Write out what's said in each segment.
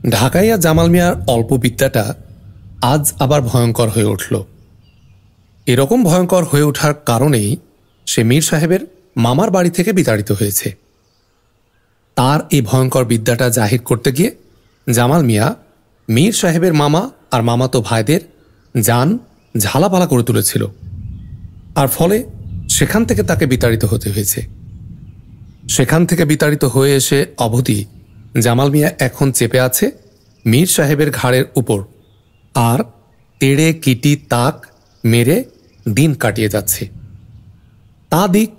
ঢাকাইয়া জামাল মিয়ার অল্প বিদ্যাটা আজ আবার ভয়ঙ্কর হয়ে উঠল। এরকম ভয়ঙ্কর হয়ে ওঠার কারণেই সে মীর সাহেবের মামার বাড়ি থেকে বিতাড়িত হয়েছে। তার এই ভয়ঙ্কর বিদ্যাটা জাহির করতে গিয়ে জামাল মিয়া মীর সাহেবের মামা আর মামাতো ভাইদের জান ঝালাপালা করে তুলেছিল, আর ফলে সেখান থেকে তাকে বিতাড়িত হতে হয়েছে। সেখান থেকে বিতাড়িত হয়ে এসে অবধি জামাল মিয়া এখন চেপে আছে মীর সাহেবের ঘাড়ের উপর, আর তেড়ে কিটি তাক মেরে দিন কাটিয়ে যাচ্ছে। তা দিক,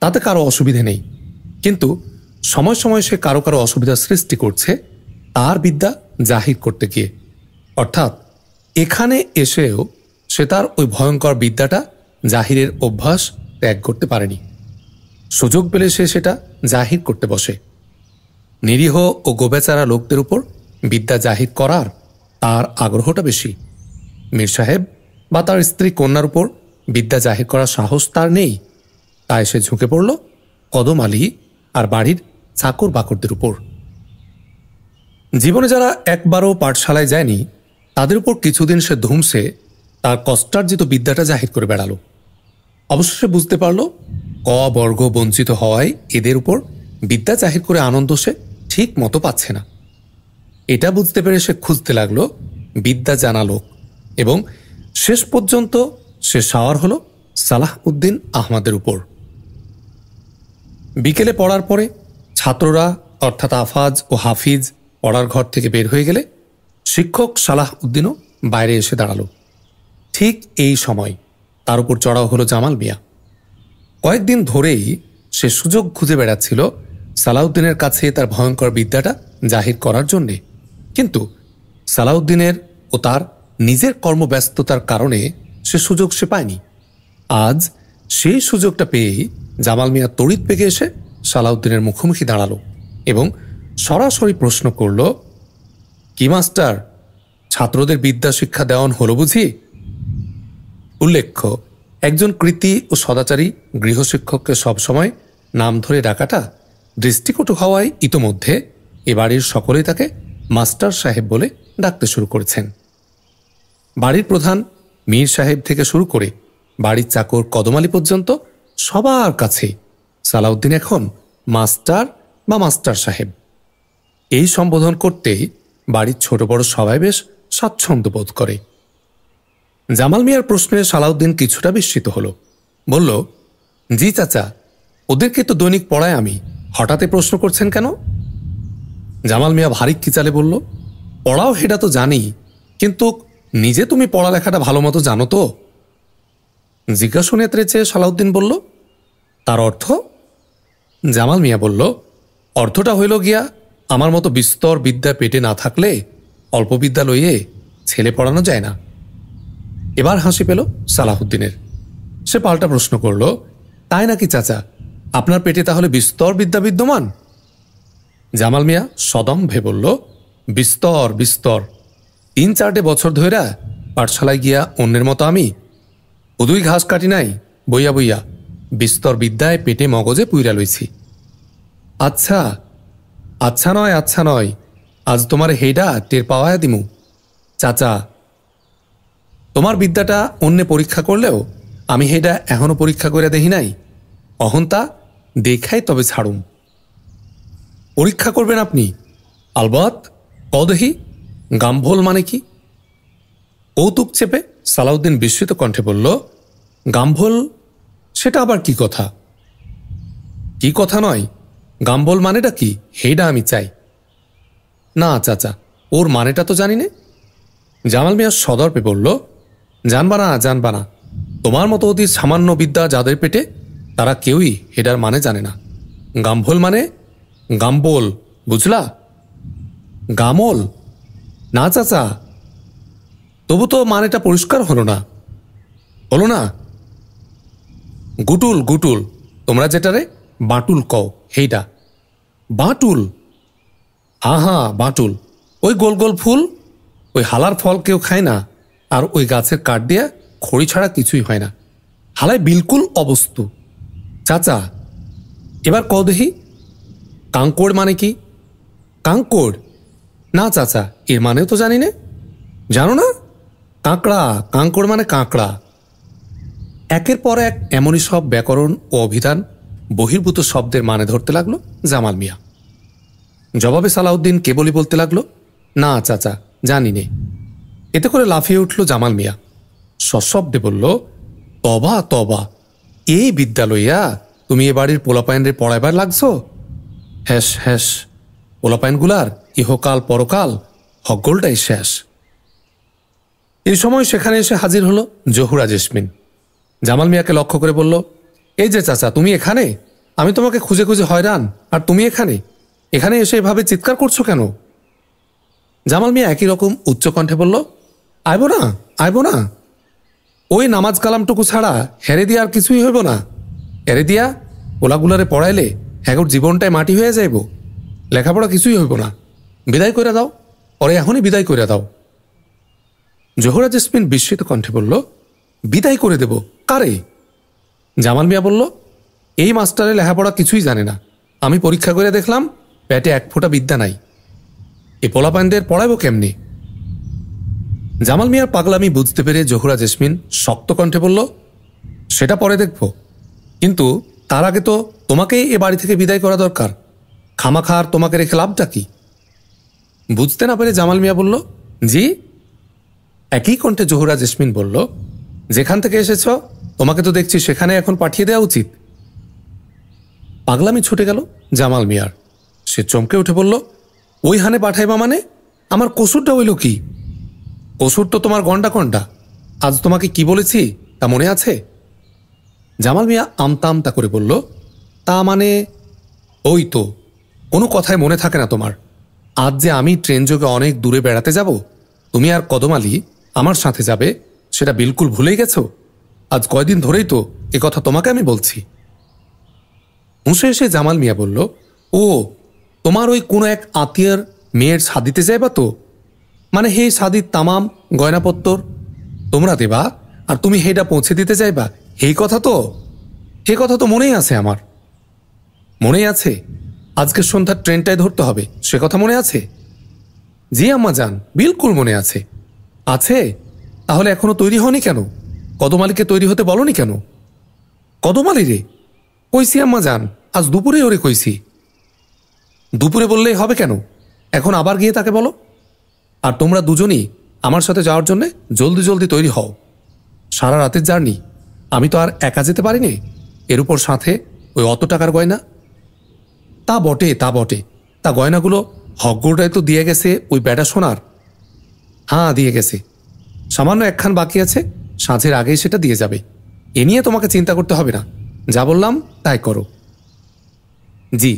তাতে কারো অসুবিধে নেই, কিন্তু সময় সময় সে কারো কারো অসুবিধার সৃষ্টি করছে তার বিদ্যা জাহির করতে গিয়ে। অর্থাৎ এখানে এসেও সে তার ওই ভয়ঙ্কর বিদ্যাটা জাহিরের অভ্যাস ত্যাগ করতে পারেনি। সুযোগ পেলে সে সেটা জাহির করতে বসে। নিরীহ ও গোবেচারা লোকদের উপর বিদ্যা জাহির করার তার আগ্রহটা বেশি। মীর সাহেব বা তার স্ত্রী কন্যার উপর বিদ্যা জাহির করার সাহস তার নেই, তাই সে ঝুঁকে পড়ল কদম আলী আর বাড়ির চাকর বাকরদের উপর। জীবনে যারা একবারও পাঠশালায় যায়নি তাদের উপর কিছুদিন সে ধুমসে তার কষ্টার্জিত বিদ্যাটা জাহির করে বেড়াল। অবশেষে বুঝতে পারল ক বর্গ বঞ্চিত হওয়ায় এদের উপর বিদ্যা জাহির করে আনন্দ সে ঠিক মতো পাচ্ছে না। এটা বুঝতে পেরে সে খুঁজতে লাগলো বিদ্যা জানা লোক, এবং শেষ পর্যন্ত সে সাওয়ার হল সালাহ উদ্দিন আহমদের উপর। বিকেলে পড়ার পরে ছাত্ররা অর্থাৎ আফাজ ও হাফিজ পড়ার ঘর থেকে বের হয়ে গেলে শিক্ষক সালাহ উদ্দিনও বাইরে এসে দাঁড়ালো। ঠিক এই সময় তার উপর চড়াও হলো জামাল মিয়া। কয়েকদিন ধরেই সে সুযোগ খুঁজে বেড়াচ্ছিল সালাউদ্দিনের কাছে তার ভয়ঙ্কর বিদ্যাটা জাহির করার জন্যে, কিন্তু সালাউদ্দিনের ও তার নিজের কর্মব্যস্ততার কারণে সে সুযোগ সে পায়নি। আজ সেই সুযোগটা পেয়েই জামাল মিয়া তড়িৎ বেগে এসে সালাউদ্দিনের মুখোমুখি দাঁড়ালো এবং সরাসরি প্রশ্ন করল, কি মাস্টার, ছাত্রদের বিদ্যা শিক্ষা দেওয়ান হলো বুঝি? উল্লেখ্য, একজন কৃতী ও সদাচারী গৃহশিক্ষককে সবসময় নাম ধরে ডাকাটা দৃষ্টিকটু হওয়ায় ইতোমধ্যে এ বাড়ির সকলেই তাকে মাস্টার সাহেব বলে ডাকতে শুরু করেছেন। বাড়ির প্রধান মীর সাহেব থেকে শুরু করে বাড়ির চাকর কদম আলী পর্যন্ত সবার কাছেই সালাউদ্দিন এখন মাস্টার বা মাস্টার সাহেব। এই সম্বোধন করতেই বাড়ির ছোট বড় সবাই বেশ স্বাচ্ছন্দ্য বোধ করে। জামাল মিয়ার প্রশ্নে সালাউদ্দিন কিছুটা বিস্মিত হল। বলল, জি চাচা, ওদেরকে তো দৈনিক পড়ায় আমি, হঠাৎ প্রশ্ন করছেন কেন? জামাল মিয়া ভারী খিচালে বলল, পড়াও সেটা তো জানি, কিন্তু নিজে তুমি পড়ালেখাটা ভালো মতো জানো তো? জিজ্ঞাসা নেত্রে চেয়ে সালাউদ্দিন বলল, তার অর্থ? জামাল মিয়া বলল, অর্থটা হইল গিয়া, আমার মতো বিস্তর বিদ্যা পেটে না থাকলে অল্প বিদ্যা লইয়ে ছেলে পড়ানো যায় না। এবার হাসি পেল সালাহুদ্দিনের। সে পাল্টা প্রশ্ন করল, তাই নাকি চাচা, আপনার পেটে তাহলে বিস্তর বিদ্যা বিদ্যমান? জামাল মিয়া সদম্ভে বলল, বিস্তর বিস্তর, ৩-৪টে বছর ধইরা পাঠশালায় গিয়া অন্যের মতো আমি উদুই ঘাস কাটি নাই, বইয়া বইয়া বিস্তর বিদ্যায় পেটে মগজে পুইরা লইছি। আচ্ছা আচ্ছা নয়, আচ্ছা নয়, আজ তোমার হেডা টের পাওয়া দিমু। চাচা, তোমার বিদ্যাটা অন্যে পরীক্ষা করলেও আমি হেডা এখনো পরীক্ষা করে দেখি নাই, অহন্তা দেখাই তবে ছাড়ুম। পরীক্ষা করবেন আপনি? আলবত, কদেহি গাম্ভোল মানে কি? কৌতুক চেপে সালাউদ্দিন বিস্মিত কণ্ঠে বলল, গাম্ভোল সেটা আবার কি কথা? কি কথা নয়, গাম্ভোল মানেটা কি হেডা আমি চাই। না চাচা, ওর মানেটা তো জানি না। জামাল মিয়া সদর্পে বলল, জানবা না জানবা না, তোমার মতো অতি সামান্য বিদ্যা যাদের পেটে তারা কেউই হেডার মানে জানে না। গাম্ভোল মানে গাম্বোল, বুঝলা? গামল না চাচা, তবু তো মানেটা পরিষ্কার হলো না। হলো না? গুটুল গুটুল, তোমরা যেটারে বাটুল কও হেইডা। বাটুল? হ্যাঁ হ্যাঁ বাটুল, ওই গোল গোল ফুল, ওই হালার ফল কেউ খায় না, আর ওই গাছের কাঠ দিয়া খড়ি ছাড়া কিছুই হয় না, হালায় বিলকুল অবস্তু। চাচা এবার কও দেখি, কাঙ্কড় মানে কি? কাঙ্কড়? না চাচা, এর মানেও তো জানি না। জানো না? কাঁকড়া, কাঙ্কড় মানে কাঁকড়া। একের পর এক এমনই সব ব্যাকরণ ও অভিধান বহির্ভূত শব্দের মানে ধরতে লাগলো জামাল মিয়া। জবাবে সালাউদ্দিন কেবলই বলতে লাগলো, না চাচা, জানি নে। এতে করে লাফিয়ে উঠল জামাল মিয়া, সশব্দে বলল, তবা তবা, এই বিদ্যালইয়া তুমি এ বাড়ির পোলাপাইনরে পড়াইবার লাগছো? হ্যাস হ্যাস, পোলাপাইনগুলার ইহকাল পরকাল হগগোলটাই শেষ। এই সময় সেখানে এসে হাজির হলো জহুরা জেসমিন। জামাল মিয়াকে লক্ষ্য করে বলল, এই যে চাচা, তুমি এখানে? আমি তোমাকে খুঁজে খুঁজে হয়রান, আর তুমি এখানে এখানে এসে এভাবে চিৎকার করছো কেন? জামাল মিয়া একই রকম উচ্চকণ্ঠে বলল, আইব না, আইব না। ওই নামাজ কালামটুকু ছাড়া হেরে দিয়া আর কিছুই হইব না। হেরে দিয়া ওলাগুলারে পড়াইলে হ্যাগোর জীবনটাই মাটি হয়ে যাইব, লেখাপড়া কিছুই হইব না। বিদায় কইরা দাও, পরে এখনই বিদায় কইরা দাও। জহুরা জেসমিন বিস্মিত কণ্ঠে বলল, বিদায় করে দেব? কারে? জামাল মিয়া বলল, এই মাস্টারে লেখাপড়া কিছুই জানে না। আমি পরীক্ষা করে দেখলাম, পেটে এক ফোঁটা বিদ্যা নাই। এ পোলাপাইনদের পড়াইব কেমনি? জামাল মিয়ার পাগলামি বুঝতে পেরে জহুরা জেসমিন শক্ত কণ্ঠে বলল, সেটা পরে দেখব, কিন্তু তার আগে তো তোমাকেই এ বাড়ি থেকে বিদায় করা দরকার। খামাখার তোমাকে রেখে লাভটা কি? বুঝতে না পেরে জামাল মিয়া বলল, জি? একই কণ্ঠে জহুরা জেসমিন বলল, যেখান থেকে এসেছ তোমাকে তো দেখছি সেখানে এখন পাঠিয়ে দেওয়া উচিত। পাগলামি ছুটে গেল জামাল মিয়ার। সে চমকে উঠে বলল, ওইখানে পাঠাইবা মানে? আমার কসুরটা হইল কি? কসুর তো তোমার গন্ডা কন্ডা। আজ তোমাকে কি বলেছি তা মনে আছে? জামাল মিয়া আমতা আমতা করে বলল, তা মানে? ওই তো, কোনো কথায় মনে থাকে না তোমার। আজ যে আমি ট্রেন যোগে অনেক দূরে বেড়াতে যাব, তুমি আর কদম আলী আমার সাথে যাবে, সেটা বিলকুল ভুলেই গেছো? আজ কয়দিন ধরেই তো এ কথা তোমাকে আমি বলছি। হুঁসে এসে জামাল মিয়া বলল, ও, তোমার ওই কোনো এক আত্মীয়ের মেয়ের শাদিতে যাইবা তো? মানে হে শাদির তামাম গয়নাপত্তর তোমরা দেবা, আর তুমি হেটা পৌঁছে দিতে চাইবা, এই কথা তো? হে কথা তো মনেই আছে আমার। মনেই আছে? আজকের সন্ধ্যার ট্রেনটাই ধরতে হবে, সে কথা মনে আছে? জি আম্মা যান, বিলকুল মনে আছে। আছে? তাহলে এখনো তৈরি হওনি কেন? কদম আলীকে তৈরি হতে বলনি কেন? কদম আলী রে? কইছি আম্মা যান, আজ দুপুরে ওরে কইছি। দুপুরে বললেই হবে কেন? এখন আবার গিয়ে তাকে বলো। আর তোমরা দুজনই আমার সাথে যাওয়ার জন্য জলদি জলদি তৈরি হও। সারা রাতের জার্নি, আমি তো আর একা যেতে পারিনি, এর উপর সাথে ওই অত টাকার গয়না। তা বটে, তা বটে, তা গয়নাগুলো হকগোড়ায় তো দিয়ে গেছে ওই বেটা সোনার। হ্যাঁ, দিয়ে গেছে। সামান্য একখান বাকি আছে, সাঁঝের আগেই সেটা দিয়ে যাবে। এ নিয়ে তোমাকে চিন্তা করতে হবে না, যা বললাম তাই করো। জি,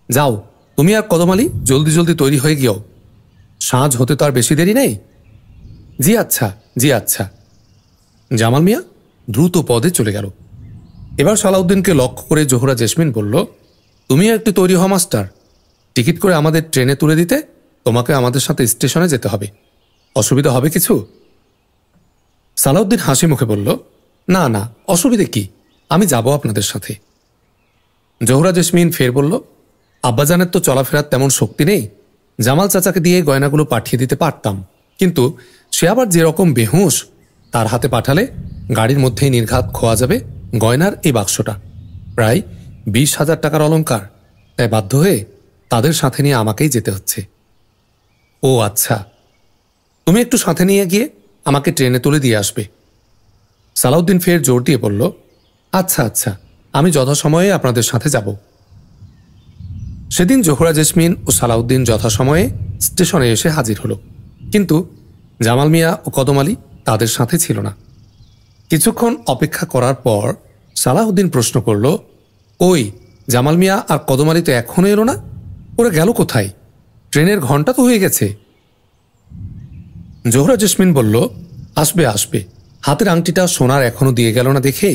যাও তুমি আর কদম আলী জলদি জলদি তৈরি হয়ে গিয়েও, সাঁঝ হতে তো আর বেশি দেরি নেই। জি আচ্ছা, জি আচ্ছা। জামাল মিয়া দ্রুত পদে চলে গেল। এবার সালাউদ্দিনকে লক্ষ্য করে জহুরা জেসমিন বলল, তুমিও একটু তৈরি হও মাস্টার। টিকিট করে আমাদের ট্রেনে তুলে দিতে তোমাকে আমাদের সাথে স্টেশনে যেতে হবে। অসুবিধা হবে কিছু? সালাউদ্দিন হাসি মুখে বলল, না না, অসুবিধে কি, আমি যাব আপনাদের সাথে। জহুরা জেসমিন ফের বলল, আব্বাজানের তো চলাফেরার তেমন শক্তি নেই। জামাল চাচাকে দিয়ে গয়নাগুলো পাঠিয়ে দিতে পারতাম, কিন্তু সে আবার যেরকম বেহুঁশ, তার হাতে পাঠালে গাড়ির মধ্যেই নির্ঘাত খোয়া যাবে গয়নার এই বাক্সটা, প্রায় 20,000 টাকার অলংকার। তাই বাধ্য হয়ে তাদের সাথে নিয়ে আমাকেই যেতে হচ্ছে। ও আচ্ছা, তুমি একটু সাথে নিয়ে গিয়ে আমাকে ট্রেনে তুলে দিয়ে আসবে। সালাউদ্দিন ফের জোর দিয়ে বলল, আচ্ছা আচ্ছা, আমি যথাসময়ে আপনাদের সাথে যাব। সেদিন জহুরা জেসমিন ও সালাউদ্দিন যথাসময়ে স্টেশনে এসে হাজির হলো, কিন্তু জামাল মিয়া ও কদম আলী তাদের সাথে ছিল না। কিছুক্ষণ অপেক্ষা করার পর সালাউদ্দিন প্রশ্ন করল, ওই জামাল মিয়া আর কদম আলী তো এখনো এলো না, ওরা গেল কোথায়? ট্রেনের ঘন্টা তো হয়ে গেছে। জহুরা জেসমিন বলল, আসবে আসবে, হাতের আংটিটা সোনার এখনো দিয়ে গেল না দেখে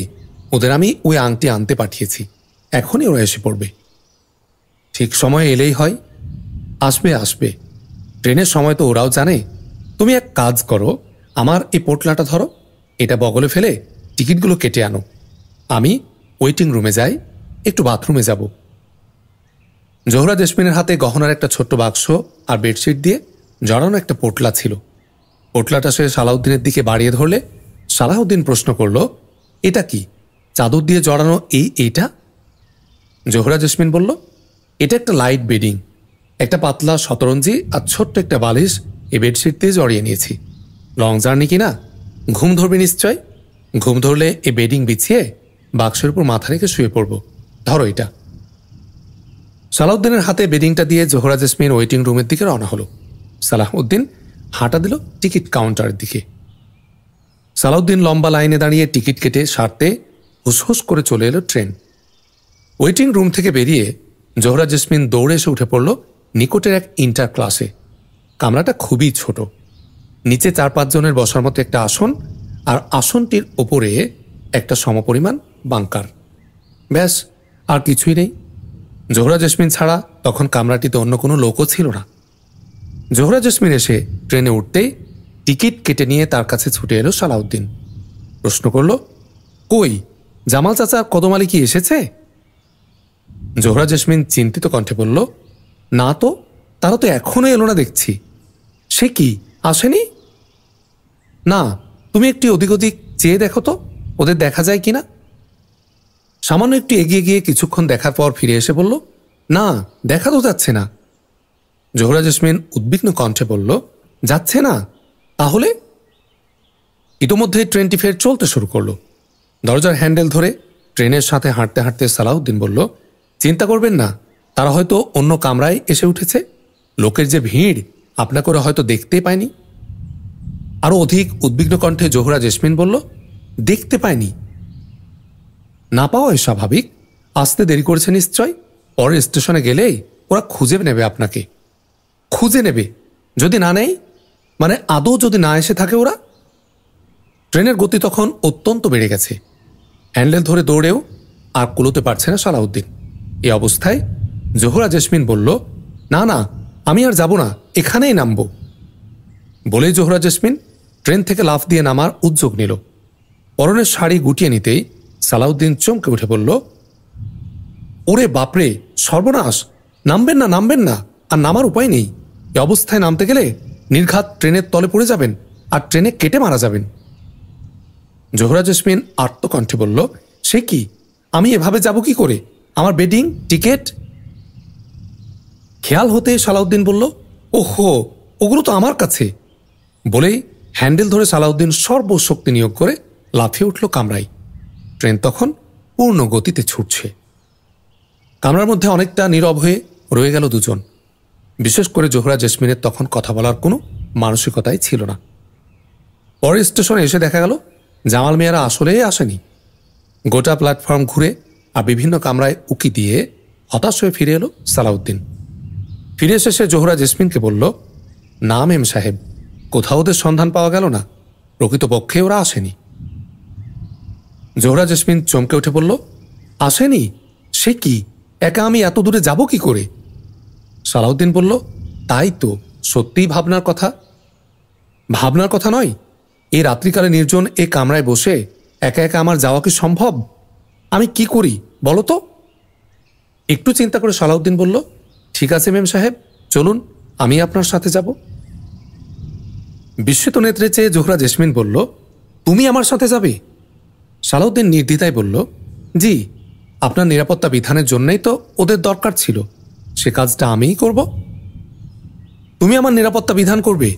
ওদের আমি ওই আংটি আনতে পাঠিয়েছি, এখনই ওরা এসে পড়বে। ঠিক সময়ে এলেই হয়। আসবে আসবে, ট্রেনের সময় তো ওরাও জানে। তুমি এক কাজ করো, আমার এই পোটলাটা ধরো, এটা বগলে ফেলে টিকিটগুলো কেটে আনো। আমি ওয়েটিং রুমে যাই, একটু বাথরুমে যাব। জোহরা জেসমিনের হাতে গহনার একটা ছোট্ট বাক্স আর বেডশিট দিয়ে জড়ানো একটা পোটলা ছিল। পোটলাটা সে সালাউদ্দিনের দিকে বাড়িয়ে ধরলে সালাউদ্দিন প্রশ্ন করল, এটা কি? চাদর দিয়ে জড়ানো এইটা? জোহরা জেসমিন বলল, এটা একটা লাইট বেডিং। একটা পাতলা শতরঞ্জি আর ছোট্ট একটা বালিশ এই বেডশিট দিয়ে জড়িয়ে নিয়েছি। লং জার্নি কিনা, ঘুম ধরবে নিশ্চয়। ঘুম ধরলে এই বেডিং বিছিয়ে বাক্সের উপর মাথা রেখে শুয়ে পড়ব। ধরো এটা। সালাউদ্দিনের হাতে বেডিংটা দিয়ে জোহরা জেসমিন ওয়েটিং রুমের দিকে রওনা হলো। সালাউদ্দিন হাঁটা দিল টিকিট কাউন্টারের দিকে। সালাউদ্দিন লম্বা লাইনে দাঁড়িয়ে টিকিট কেটে সারতে হুসহুস করে চলে এলো ট্রেন। ওয়েটিং রুম থেকে বেরিয়ে জোহরা জেসমিন দৌড়ে এসে উঠে পড়ল নিকটের এক ইন্টার ক্লাসে। কামরাটা খুবই ছোট, নিচে 4-5 জনের বসার মতো একটা আসন, আর আসনটির ওপরে একটা সমপরিমাণ বাঙ্কার। ব্যাস, আর কিছুই নেই। জোহরা জেসমিন ছাড়া তখন কামরাটিতে অন্য কোনো লোকও ছিল না। জোহরা জেসমিন এসে ট্রেনে উঠতেই টিকিট কেটে নিয়ে তার কাছে ছুটে এলো সালাউদ্দিন। প্রশ্ন করল, কই, জামাল চাচা কদম আলী কি এসেছে? জোহরা জেসমিন চিন্তিত কণ্ঠে বলল, না তো, তারা তো এখনো এলো না দেখছি। সে কি, আসেনি? না, তুমি একটু ওদিক ওদিক চেয়ে দেখো তো, ওদের দেখা যায় কিনা। সামান্য একটু এগিয়ে গিয়ে কিছুক্ষণ দেখার পর ফিরে এসে বলল, না, দেখা তো যাচ্ছে না। জোহরা জেসমিন উদ্বিগ্ন কণ্ঠে বলল, যাচ্ছে না? তাহলে? ইতোমধ্যেই ট্রেনটি ফের চলতে শুরু করলো। দরজার হ্যান্ডেল ধরে ট্রেনের সাথে হাঁটতে হাঁটতে সালাউদ্দিন বলল, চিন্তা করবেন না, তারা হয়তো অন্য কামরায় এসে উঠেছে। লোকের যে ভিড়, আপনাকে ওরা হয়তো দেখতেই পায়নি। আরো অধিক উদ্বিগ্ন কণ্ঠে জোহরা জেসমিন বলল, দেখতে পায়নি? না পাওয়াই স্বাভাবিক। আসতে দেরি করেছে নিশ্চয়। পরের স্টেশনে গেলেই ওরা খুঁজে নেবে আপনাকে। খুঁজে নেবে? যদি না নেই, মানে আদৌ যদি না এসে থাকে ওরা? ট্রেনের গতি তখন অত্যন্ত বেড়ে গেছে। হ্যান্ডেল ধরে দৌড়েও আর কুলোতে পারছে না সালাউদ্দিন। এই অবস্থায় জোহরা জেসমিন বলল, না না, আমি আর যাব না, এখানেই নামব। বলেই জোহরা জেসমিন ট্রেন থেকে লাফ দিয়ে নামার উদ্যোগ নিল। পরনের শাড়ি গুটিয়ে নিতেই সালাউদ্দিন চমকে উঠে বলল, ওরে বাপরে, সর্বনাশ! নামবেন না, নামবেন না, আর নামার উপায় নেই। এ অবস্থায় নামতে গেলে নির্ঘাত ট্রেনের তলে পড়ে যাবেন আর ট্রেনে কেটে মারা যাবেন। জোহরা জেসমিন আর্তকণ্ঠে বলল, সে কি, আমি এভাবে যাব কি করে? আমার বেডিং, টিকেট? খেয়াল হতে সালাউদ্দিন বলল, ওহো, ওগুলো তো আমার কাছে। বলেই হ্যান্ডেল ধরে সালাউদ্দিন সর্বশক্তি নিয়োগ করে লাফিয়ে উঠল কামরায়। ট্রেন তখন পূর্ণ গতিতে ছুটছে। কামরার মধ্যে অনেকটা নীরব হয়ে রয়ে গেল দুজন। বিশেষ করে জোহরা জেসমিনের তখন কথা বলার কোনো মানসিকতাই ছিল না। পরের স্টেশনে এসে দেখা গেল জামাল মিয়ারা আসলেই আসেনি। গোটা প্ল্যাটফর্ম ঘুরে আর বিভিন্ন কামরায় উকি দিয়ে হতাশ হয়ে ফিরে এলো সালাউদ্দিন। ফিরে এসে সে জোহরা জেসমিনকে বলল, না মেম সাহেব, কোথাও ওদের সন্ধান পাওয়া গেল না। প্রকৃতপক্ষে ওরা আসেনি। জোহরা জেসমিন চমকে উঠে বলল, আসেনি? সে কি, একা আমি এত দূরে যাব কি করে? সালাউদ্দিন বলল, তাই তো, সত্যিই ভাবনার কথা। ভাবনার কথা নয়, এই রাত্রিকালে নির্জন এ কামরায় বসে একা একা আমার যাওয়া কি সম্ভব? আমি কি করি বলো তো? একটু চিন্তা করে সালাউদ্দিন বলল, ঠিক আছে মেম সাহেব, চলুন, আমি আপনার সাথে যাব। বিস্মিত নেত্রে চেয়ে জোহরা জেসমিন বলল, তুমি আমার সাথে যাবে? সালাউদ্দিন নির্দ্বিধায় বলল, জি, আপনার নিরাপত্তা বিধানের জন্যই তো ওদের দরকার ছিল। সে কাজটা আমিই করব। তুমি আমার নিরাপত্তা বিধান করবে?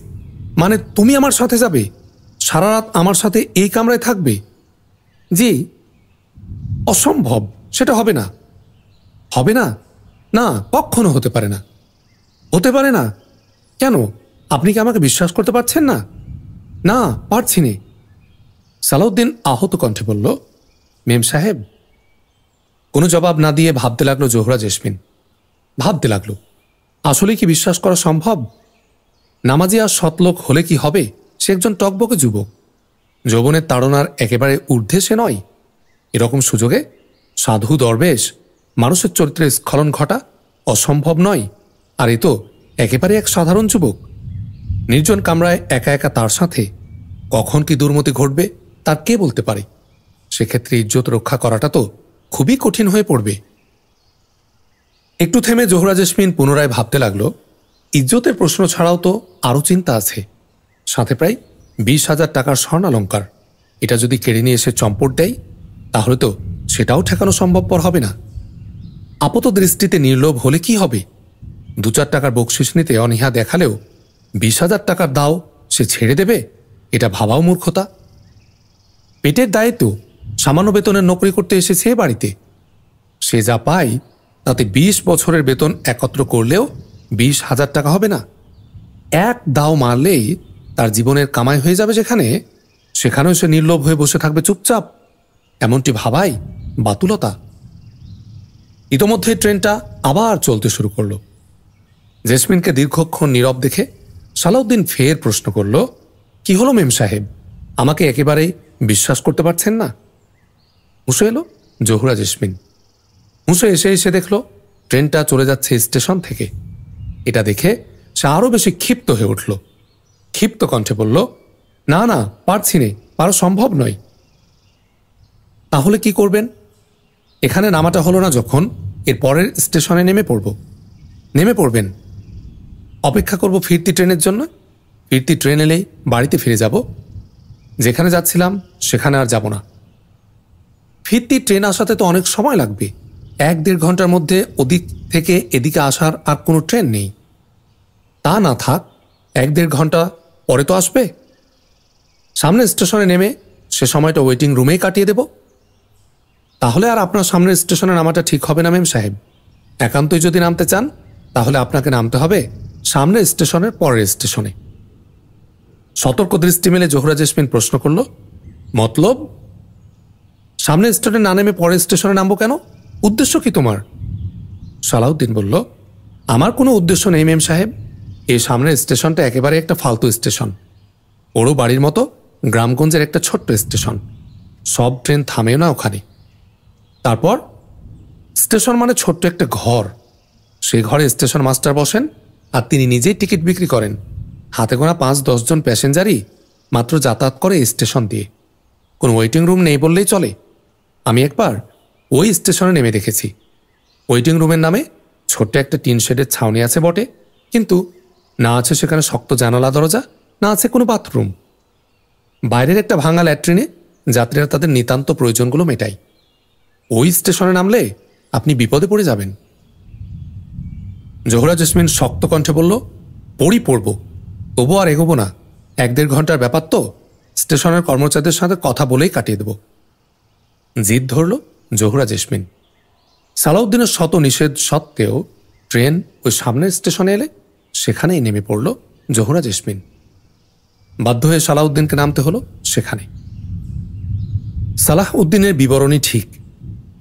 মানে তুমি আমার সাথে যাবে? সারা রাত আমার সাথে এই কামরায় থাকবে? জি। অসম্ভব, সেটা হবে না। হবে না? না, কখনো হতে পারে না। হতে পারে না? কেন, আপনি কি আমাকে বিশ্বাস করতে পারছেন না? না, পারছি নে। সালাউদ্দিন আহত কণ্ঠে বলল, মেম সাহেব। কোনো জবাব না দিয়ে ভাবতে লাগলো জোহরা জেসমিন। ভাবতে লাগলো, আসলে কি বিশ্বাস করা সম্ভব? নামাজি আর সৎলোক হলে কি হবে? সে একজন টকবকে যুবক, যৌবনের তাড়নার একেবারে ঊর্ধ্বে সে নয়। এরকম সুযোগে সাধু দরবেশ মানুষের চরিত্রে স্খলন ঘটা অসম্ভব নয়। আর এ তো একেবারে এক সাধারণ যুবক। নির্জন কামরায় একা একা তার সাথে কখন কি দুর্মতি ঘটবে তার কে বলতে পারে? সেক্ষেত্রে ইজ্জত রক্ষা করাটা তো খুবই কঠিন হয়ে পড়বে। একটু থেমে জোহরা জেসমিন পুনরায় ভাবতে লাগলো, ইজ্জতের প্রশ্ন ছাড়াও তো আরও চিন্তা আছে। সাথে প্রায় 20,000 টাকার স্বর্ণালঙ্কার, এটা যদি কেড়ে নিয়ে এসে চম্পট দেয় তাহলে তো সেটাও ঠেকানো সম্ভবপর হবে না। আপাত দৃষ্টিতে নির্লোভ হলে কি হবে? 2-4 টাকার বকশিস নিতে অনীহা দেখালেও 20,000 টাকার দাও সে ছেড়ে দেবে, এটা ভাবাও মূর্খতা। পেটের দায়ে তো সামান্য বেতনের নকরি করতে এসেছে এ বাড়িতে। সে যা পায় তাতে 20 বছরের বেতন একত্র করলেও 20,000 টাকা হবে না। এক দাও মারলেই তার জীবনের কামাই হয়ে যাবে, সেখানেও সে নির্লোভ হয়ে বসে থাকবে চুপচাপ, এমনটি ভাবাই বাতুলতা। ইতোমধ্যে ট্রেনটা আবার চলতে শুরু করল। জেসমিনকে দীর্ঘক্ষণ নীরব দেখে সালাউদ্দিন ফের প্রশ্ন করল, কি হলো মেম সাহেব, আমাকে একেবারেই বিশ্বাস করতে পারছেন না? হুঁশে এলো জোহরা জেসমিন। হুঁশে এসে এসে দেখল ট্রেনটা চলে যাচ্ছে স্টেশন থেকে। এটা দেখে সে আরও বেশি ক্ষিপ্ত হয়ে উঠল। ক্ষিপ্ত কণ্ঠে বলল, না না, পারছি নে, পারা সম্ভব নয়। তাহলে কি করবেন? এখানে নামাটা হলো না যখন, এর পরের স্টেশনে নেমে পড়বেন। অপেক্ষা করব ফিরতি ট্রেনের জন্য। ফিরতি ট্রেন এলেই বাড়িতে ফিরে যাব। যেখানে যাচ্ছিলাম সেখানে আর যাব না। ফিরতি ট্রেন আসাতে তো অনেক সময় লাগবে। 1-1.5 ঘন্টার মধ্যে ওদিক থেকে এদিকে আসার আর কোনো ট্রেন নেই। তা না থাক, 1-1.5 ঘন্টা পরে তো আসবে। সামনের স্টেশনে নেমে সে সময়টা ওয়েটিং রুমেই কাটিয়ে দেব। তাহলে আর আপনার সামনের স্টেশনে নামাটা ঠিক হবে না মেম সাহেব। একান্তই যদি নামতে চান তাহলে আপনাকে নামতে হবে সামনের স্টেশনের পরের স্টেশনে। সতর্ক দৃষ্টি মেলে জোহরা জেসমিন প্রশ্ন করল, মতলব? সামনের স্টেশনে না নেমে পরের স্টেশনে নামবো কেন? উদ্দেশ্য কি তোমার? সালাউদ্দিন বলল, আমার কোনো উদ্দেশ্য নেই মেম সাহেব। এই সামনের স্টেশনটা একেবারে একটা ফালতু স্টেশন। ওরও বাড়ির মতো গ্রামগঞ্জের একটা ছোট্ট স্টেশন। সব ট্রেন থামেও না ওখানে। তারপর স্টেশন মানে ছোট্ট একটা ঘর। সেই ঘরে স্টেশন মাস্টার বসেন আর তিনি নিজেই টিকিট বিক্রি করেন। হাতে গোনা 5-10 জন প্যাসেঞ্জারই মাত্র যাতায়াত করে স্টেশন দিয়ে। কোনো ওয়েটিং রুম নেই বললেই চলে। আমি একবার ওই স্টেশনে নেমে দেখেছি। ওয়েটিং রুমের নামে ছোট্ট একটা টিন শেডের ছাউনি আছে বটে, কিন্তু না আছে সেখানে শক্ত জানালা দরজা, না আছে কোনো বাথরুম। বাইরের একটা ভাঙা ল্যাট্রিনে যাত্রীরা তাদের নিতান্ত প্রয়োজনগুলো মেটায়। ওই স্টেশনে নামলে আপনি বিপদে পড়ে যাবেন। জোহরা জেসমিন শক্ত কণ্ঠে বলল, পড়ব, তবু আর এগোবো না। 1-1.5 ঘন্টার ব্যাপার তো, স্টেশনের কর্মচারীদের সাথে কথা বলেই কাটিয়ে দেব। জিদ ধরল জোহরা জেসমিন। সালাউদ্দিনের শত নিষেধ সত্ত্বেও ট্রেন ওই সামনের স্টেশনে এলে সেখানেই নেমে পড়ল জোহরা জেসমিন। বাধ্য হয়ে সালাউদ্দিনকে নামতে হলো সেখানে। সালাহউদ্দিনের বিবরণী ঠিক।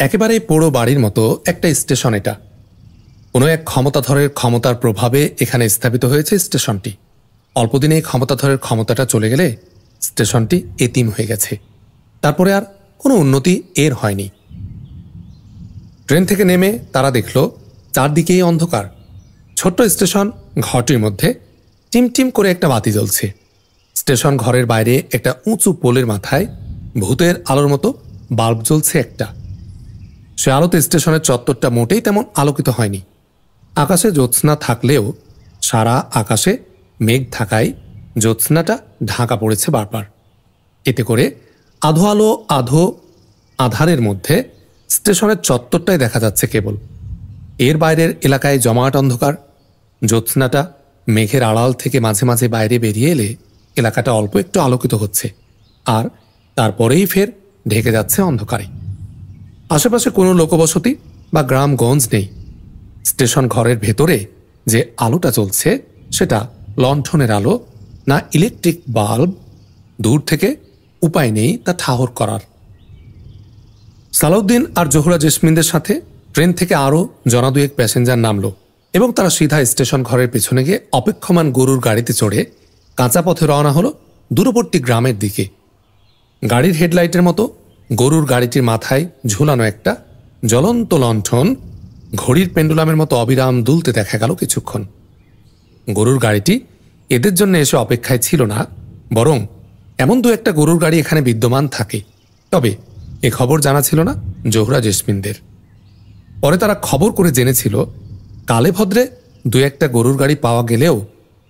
একেবারে পোড়ো বাড়ির মতো একটা স্টেশন এটা। কোনো এক ক্ষমতাধরের ক্ষমতার প্রভাবে এখানে স্থাপিত হয়েছে স্টেশনটি। অল্পদিনে ক্ষমতাধরের ক্ষমতাটা চলে গেলে স্টেশনটি এতিম হয়ে গেছে। তারপরে আর কোনো উন্নতি এর হয়নি। ট্রেন থেকে নেমে তারা দেখল চারদিকেই অন্ধকার। ছোট্ট স্টেশন ঘরটির মধ্যে টিমটিম করে একটা বাতি জ্বলছে। স্টেশন ঘরের বাইরে একটা উঁচু পোলের মাথায় ভূতের আলোর মতো বাল্ব জ্বলছে একটা। সে আলোতে স্টেশনের চত্বরটা মোটেই তেমন আলোকিত হয়নি। আকাশে জ্যোৎস্না থাকলেও সারা আকাশে মেঘ থাকায় জ্যোৎস্নাটা ঢাকা পড়েছে বারবার। এতে করে আধো আলো আধো আধারের মধ্যে স্টেশনের চত্বরটাই দেখা যাচ্ছে কেবল। এর বাইরের এলাকায় জমাট অন্ধকার। জ্যোৎস্নাটা মেঘের আড়াল থেকে মাঝে মাঝে বাইরে বেরিয়ে এলে এলাকাটা অল্প একটু আলোকিত হচ্ছে, আর তারপরেই ফের ঢেকে যাচ্ছে অন্ধকারে। আশেপাশে কোনো লোকবসতি বা গ্রামগঞ্জ নেই। স্টেশন ঘরের ভেতরে যে আলোটা চলছে সেটা লণ্ঠনের আলো না ইলেকট্রিক বাল্ব, দূর থেকে উপায় নেই তা ঠাহর করার। সালাউদ্দিন আর জোহরা জেসমিনদের সাথে ট্রেন থেকে আরও জনা দুয়েক প্যাসেঞ্জার নামল এবং তারা সিধা স্টেশন ঘরের পেছনে গিয়ে অপেক্ষমান গরুর গাড়িতে চড়ে কাঁচা পথে রওনা হলো দূরবর্তী গ্রামের দিকে। গাড়ির হেডলাইটের মতো গরুর গাড়িটির মাথায় ঝুলানো একটা জ্বলন্ত লণ্ঠন ঘড়ির পেন্ডুলামের মতো অবিরাম দুলতে দেখা গেল কিছুক্ষণ। গরুর গাড়িটি এদের জন্য এসে অপেক্ষায় ছিল না, বরং এমন দু একটা গরুর গাড়ি এখানে বিদ্যমান থাকে। তবে এ খবর জানা ছিল না জোহরা জেসমিনদের। পরে তারা খবর করে জেনেছিল কালে ভদ্রে দু একটা গরুর গাড়ি পাওয়া গেলেও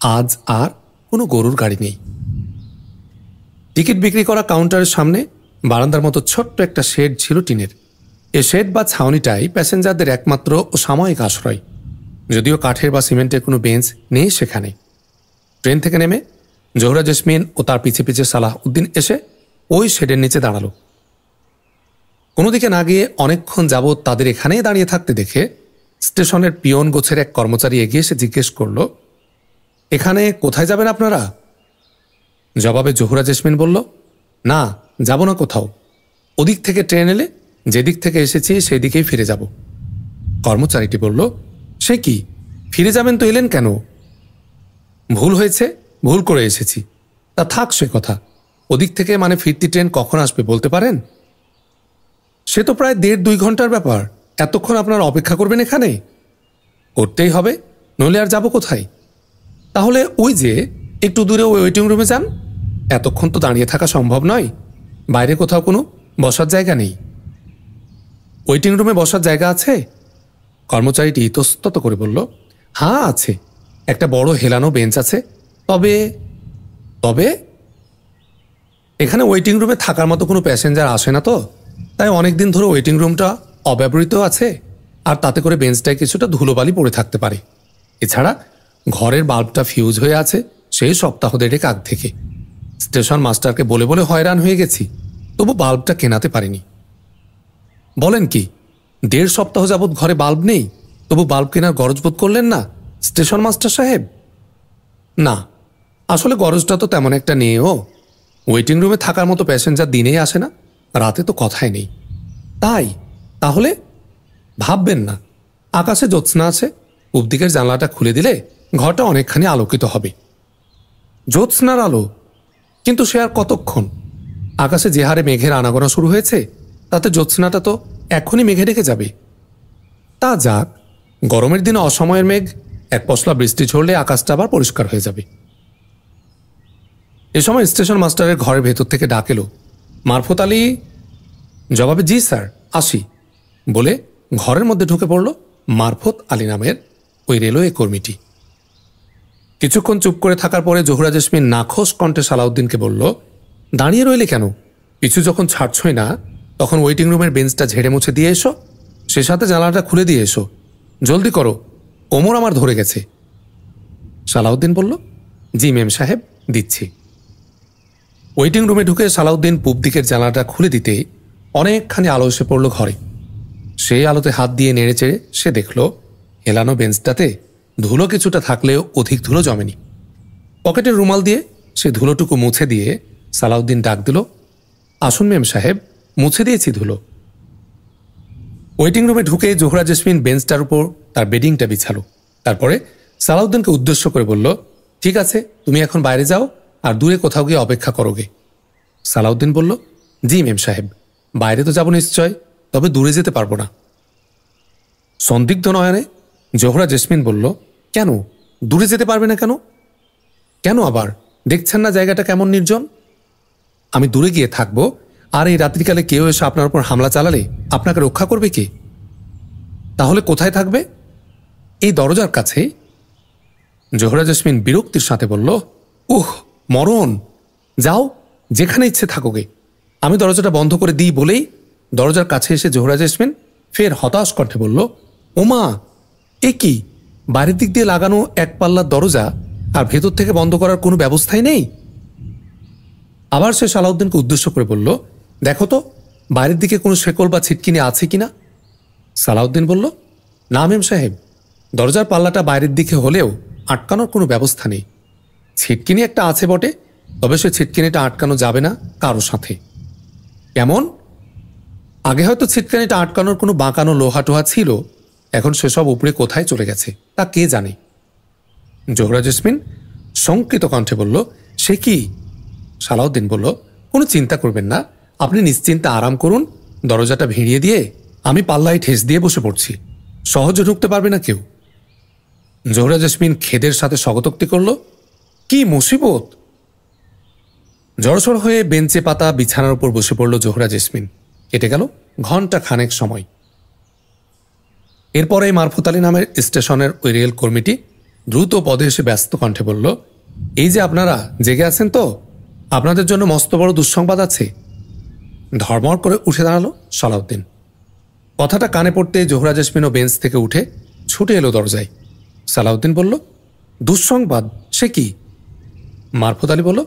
আজ আর কোনো গরুর গাড়ি নেই। টিকিট বিক্রি করা কাউন্টারের সামনে বারান্দার মতো ছোট্ট একটা শেড ছিল টিনের। এ শেড বা ছাউনিটাই প্যাসেঞ্জারদের একমাত্র ও সাময়িক আশ্রয়, যদিও কাঠের বা সিমেন্টের কোনো বেঞ্চ নেই সেখানে। ট্রেন থেকে নেমে জোহরা জেসমিন ও তার পিছে পিছে সালাহউদ্দিন এসে ওই শেডের নিচে দাঁড়ালো। কোনো দিকে না গিয়ে অনেকক্ষণ যাবৎ তাদের এখানেই দাঁড়িয়ে থাকতে দেখে স্টেশনের পিয়ন গোছের এক কর্মচারী এগিয়ে এসে জিজ্ঞেস করল, এখানে কোথায় যাবেন আপনারা? জবাবে জোহরা জেসমিন বলল, না, যাব না কোথাও। ওদিক থেকে ট্রেন এলে যেদিক থেকে এসেছি সেই দিকেই ফিরে যাব। কর্মচারীটি বলল, সে কি, ফিরে যাবেন তো এলেন কেন? ভুল হয়েছে, ভুল করে এসেছি। তা থাক সে কথা, ওদিক থেকে মানে ফিরতি ট্রেন কখন আসবে বলতে পারেন? সে তো প্রায় 1.5-2 ঘন্টার ব্যাপার। এতক্ষণ আপনারা অপেক্ষা করবেন এখানে? করতেই হবে, নইলে আর যাব কোথায়? তাহলে ওই যে একটু দূরে ওই ওয়েটিং রুমে যান। এতক্ষণ তো দাঁড়িয়ে থাকা সম্ভব নয়, বাইরে কোথাও কোনো বসার জায়গা নেই। ওয়েটিং রুমে বসার জায়গা আছে? কর্মচারীটি ইতস্তত করে বলল, হ্যাঁ আছে, একটা বড় হেলানো বেঞ্চ আছে। তবে তবে এখানে ওয়েটিং রুমে থাকার মতো কোনো প্যাসেঞ্জার আসে না তো, তাই অনেকদিন ধরে ওয়েটিং রুমটা অব্যবহৃত আছে, আর তাতে করে বেঞ্চটায় কিছুটা ধুলোবালি পড়ে থাকতে পারে। এছাড়া ঘরের বাল্বটা ফিউজ হয়ে আছে সেই সপ্তাহ 1.5 আগ থেকে। স্টেশন মাস্টারকে বলে বলে হয়রান হয়ে গেছি, তবু বাল্বটা কেনাতে পারিনি। বলেন কি, 1.5 সপ্তাহ যাবৎ ঘরে বাল্ব নেই, তবু বাল্ব কেনার গরজ বোধ করলেন না স্টেশন মাস্টার সাহেব? না, আসলে গরজটা তো তেমন একটা নেইও। ওয়েটিং রুমে থাকার মতো প্যাসেঞ্জার দিনেই আসে না, রাতে তো কথাই নেই। তাই তাহলে ভাববেন না, আকাশে জ্যোৎস্না আছে, পূব দিকের জানলাটা খুলে দিলে ঘরটা অনেকখানি আলোকিত হবে। জ্যোৎস্নার আলো? কিন্তু সে আর কতক্ষণ? আকাশে যে হারে মেঘের আনাগোনা শুরু হয়েছে, তাতে জ্যোৎস্নাটা তো এখনই মেঘে ঢেকে যাবে। তা যাক, গরমের দিনে অসময়ের মেঘ এক পশলা বৃষ্টি ঝরলে আকাশটা আবার পরিষ্কার হয়ে যাবে। এ সময় স্টেশন মাস্টারের ঘরের ভেতর থেকে ডাক এলো, মারফত আলী? জবাবে, জি স্যার, আসি বলে ঘরের মধ্যে ঢুকে পড়ল মারফত আলী নামের ওই রেলওয়ে কর্মীটি। কিছুক্ষণ চুপ করে থাকার পরে জোহরা জেসমিন নাখোশ কণ্ঠে সালাউদ্দিনকে বলল, দাঁড়িয়ে রইলে কেন? পিছু যখন ছাড়ছই না, তখন ওয়েটিং রুমের বেঞ্চটা ঝেড়ে মুছে দিয়ে এসো, সে সাথে জানালাটা খুলে দিয়ে এসো। জলদি করো, কোমর আমার ধরে গেছে। সালাউদ্দিন বলল, জি মেম সাহেব, দিচ্ছি। ওয়েটিং রুমে ঢুকে সালাউদ্দিন পূব দিকের জানালাটা খুলে দিতে অনেকখানি আলো এসে পড়ল ঘরে। সেই আলোতে হাত দিয়ে নেড়ে চেড়ে সে দেখল হেলানো বেঞ্চটাতে ধুলো কিছুটা থাকলেও অধিক ধুলো জমেনি। পকেটের রুমাল দিয়ে সে ধুলোটুকু মুছে দিয়ে সালাউদ্দিন ডাক দিল, আসুন মেম সাহেব, মুছে দিয়েছি ধুলো। ওয়েটিং রুমে ঢুকে জোহরা জেসমিন বেঞ্চটার উপর তার বেডিংটা বিছালো। তারপরে সালাউদ্দিনকে উদ্দেশ্য করে বলল, ঠিক আছে, তুমি এখন বাইরে যাও আর দূরে কোথাও গিয়ে অপেক্ষা করোগে। সালাউদ্দিন বলল, জি মেম সাহেব, বাইরে তো যাব নিশ্চয়, তবে দূরে যেতে পারবো না। সন্দিগ্ধ নয়নে জোহরা জেসমিন বলল, কেন দূরে যেতে পারবে না? কেন কেন আবার? দেখছেন না জায়গাটা কেমন নির্জন? আমি দূরে গিয়ে থাকবো, আর এই রাত্রিকালে কেউ এসে আপনার উপর হামলা চালালে আপনাকে রক্ষা করবে কে? তাহলে কোথায় থাকবে? এই দরজার কাছে। জোহরা জেসমিন বিরক্তির সাথে বলল, উহ, মরণ! যাও, যেখানে ইচ্ছে থাকোগে। আমি দরজাটা বন্ধ করে দিই বলেই দরজার কাছে এসে জোহরা জেসমিন ফের হতাশ কণ্ঠে বলল, ওমা, এ কি, বাইরের দিক দিয়ে লাগানো এক পাল্লার দরজা, আর ভেতর থেকে বন্ধ করার কোনো ব্যবস্থাই নেই? আবার সে সালাউদ্দিনকে উদ্দেশ্য করে বলল, দেখো তো বাইরের দিকে কোনো শেকল বা ছিটকিনি আছে কিনা। সালাউদ্দিন বলল, না মেম সাহেব, দরজার পাল্লাটা বাইরের দিকে হলেও আটকানোর কোনো ব্যবস্থা নেই। ছিটকিনি একটা আছে বটে, তবে সে ছিটকিনিটা আটকানো যাবে না কারো সাথে। কেমন? আগে হয়তো ছিটকিনিটা আটকানোর কোনো বাঁকানো লোহা টোহা ছিল, এখন সেসব উপরে কোথায় চলে গেছে তা কে জানে। জোহরা জেসমিন শঙ্কিত কণ্ঠে বলল, সে কি? সালাউদ্দিন বলল, কোনো চিন্তা করবেন না, আপনি নিশ্চিন্তে আরাম করুন, দরজাটা ভিড়িয়ে দিয়ে আমি পাল্লায় ঠেস দিয়ে বসে পড়ছি, সহজে ঢুকতে পারবে না কেউ। জোহরা জেসমিন খেদের সাথে স্বগতোক্তি করল, কি মুসিবত! জড়সড় হয়ে বেঞ্চে পাতা বিছানার উপর বসে পড়ল জোহরা জেসমিন। কেটে গেল ঘণ্টা খানেক সময়। এরপরে মারফত আলী নামের স্টেশনের ওই রেল কর্মীটি দ্রুত পদে এসে ব্যস্ত কণ্ঠে বলল, এই যে আপনারা জেগে আছেন তো, আপনাদের জন্য মস্ত বড় দুঃসংবাদ আছে। ধর্মর করে উঠে দাঁড়ালো সালাউদ্দিন। কথাটা কানে পড়তে জোহরা জেসমিনও বেঞ্চ থেকে উঠে ছুটে এলো দরজায়। সালাউদ্দিন বলল, দুঃসংবাদ? সে কি? মারফত আলী বলল,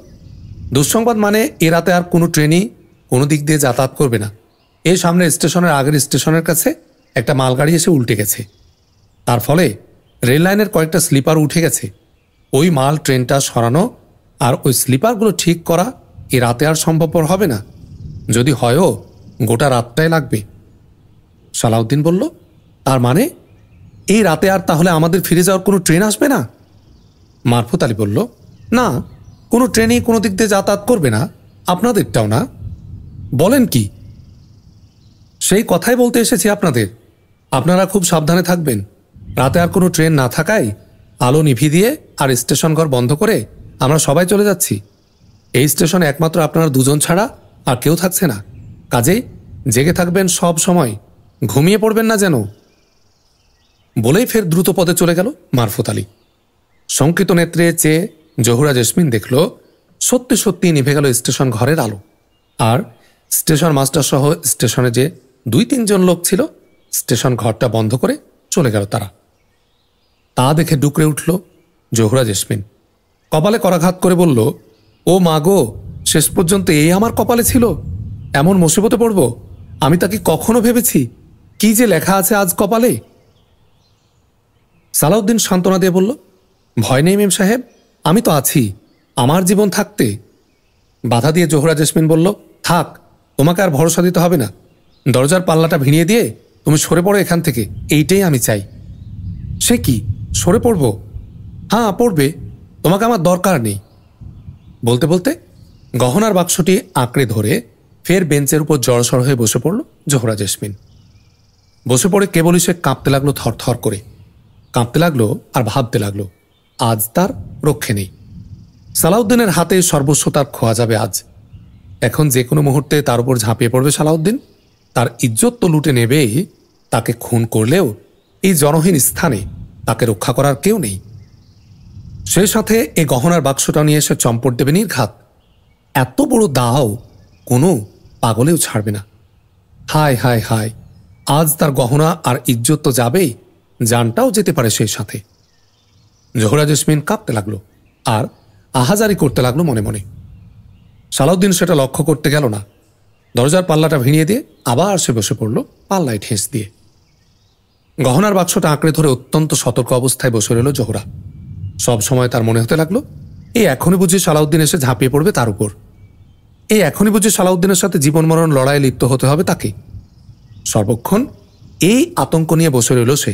দুঃসংবাদ মানে এ রাতে আর কোনো ট্রেনই কোনো দিক দিয়ে যাতায়াত করবে না। এই সামনের স্টেশনের আগের স্টেশনের কাছে একটা মালগাড়ি এসে উল্টে গেছে। তার ফলে রেল লাইনের কয়েকটা স্লিপার উঠে গেছে। ওই মাল ট্রেনটা সরানো আর ওই স্লিপারগুলো ঠিক করা এ রাতে আর সম্ভবপর হবে না। যদি হয়ও গোটা রাতটাই লাগবে। সালাউদ্দিন বলল, তার মানে এই রাতে আর তাহলে আমাদের ফিরে যাওয়ার কোনো ট্রেন আসবে না? মারফত আলী বলল, না, কোনো ট্রেনই কোনো দিক দিয়ে যাতায়াত করবে না, আপনাদেরটাও না। বলেন কি? সেই কথাই বলতে এসেছি আপনাদের। আপনারা খুব সাবধানে থাকবেন। রাতে আর কোনো ট্রেন না থাকায় আলো নিভি দিয়ে আর স্টেশন ঘর বন্ধ করে আমরা সবাই চলে যাচ্ছি। এই স্টেশনে একমাত্র আপনারা দুজন ছাড়া আর কেউ থাকছে না। কাজেই জেগে থাকবেন সব সময়, ঘুমিয়ে পড়বেন না যেন। বলেই ফের দ্রুত পদে চলে গেল মারফত আলী। শঙ্কিত নেত্রে চেয়ে জোহরা জেসমিন দেখল সত্যি সত্যি নিভে গেল স্টেশন ঘরের আলো। আর স্টেশন মাস্টার সহ স্টেশনে যে 2-3 জন লোক ছিল, স্টেশন ঘরটা বন্ধ করে চলে গেল তারা। তা দেখে ডুকরে উঠল জোহরা জেসমিন। কপালে করাঘাত করে বলল, ও মা গো, শেষ পর্যন্ত এই আমার কপালে ছিল? এমন মুসিবতে পড়ব আমি তাকে কখনো ভেবেছি? কি যে লেখা আছে আজ কপালে। সালাউদ্দিন সান্ত্বনা দিয়ে বলল, ভয় নেই মেম সাহেব, আমি তো আছি, আমার জীবন থাকতে। বাধা দিয়ে জোহরা জেসমিন বলল, থাক, তোমাকে আর ভরসা দিতে হবে না। দরজার পাল্লাটা ভিড়িয়ে দিয়ে তুমি সরে পড়ো এখান থেকে, এইটাই আমি চাই। সে কি, সরে পড়ব? হ্যাঁ পড়বে, তোমাকে আমার দরকার নেই। বলতে বলতে গহনার বাক্সটি আঁকড়ে ধরে ফের বেঞ্চের উপর জড়সড় হয়ে বসে পড়ল জোহরা জেসমিন। বসে পড়ে কেবলই সে কাঁপতে লাগলো, থরথর করে কাঁপতে লাগলো আর ভাবতে লাগলো, আজ তার রক্ষে নেই। সালাউদ্দিনের হাতে সর্বস্ব তার খোয়া যাবে আজ। এখন যে কোনো মুহূর্তে তার উপর ঝাঁপিয়ে পড়বে সালাউদ্দিন। তার ইজ্জত তো লুটে নেবেই, তাকে খুন করলেও এই জনহীন স্থানে তাকে রক্ষা করার কেউ নেই। সেই সাথে এ গহনার বাক্সটা নিয়ে এসে চম্পট দেবে নির্ঘাত। এত বড় দাও কোনো পাগলেও ছাড়বে না। হায় হায় হায়, আজ তার গহনা আর ইজ্জত তো যাবেই, জানটাও যেতে পারে সেই সাথে। জোহরা জেসমিন কাঁপতে লাগলো আর আহাজারি করতে লাগলো মনে মনে। সালাউদ্দিন সেটা লক্ষ্য করতে গেল না। দরজার পাল্লাটা ভিড়িয়ে দিয়ে আবার সে বসে পড়ল পাল্লায় ঠেস দিয়ে। গহনার বাক্সটা আঁকড়ে ধরে অত্যন্ত সতর্ক অবস্থায় বসে রইল জোহরা। সব সময় তার মনে হতে লাগলো, এই এখনই বুঝি সালাউদ্দিন এসে ঝাঁপিয়ে পড়বে তার উপর। এই এখনই বুঝি সালাউদ্দিনের সাথে জীবন মরণ লড়াইয়ে লিপ্ত হতে হবে তাকে। সর্বক্ষণ এই আতঙ্ক নিয়ে বসে রইল সে।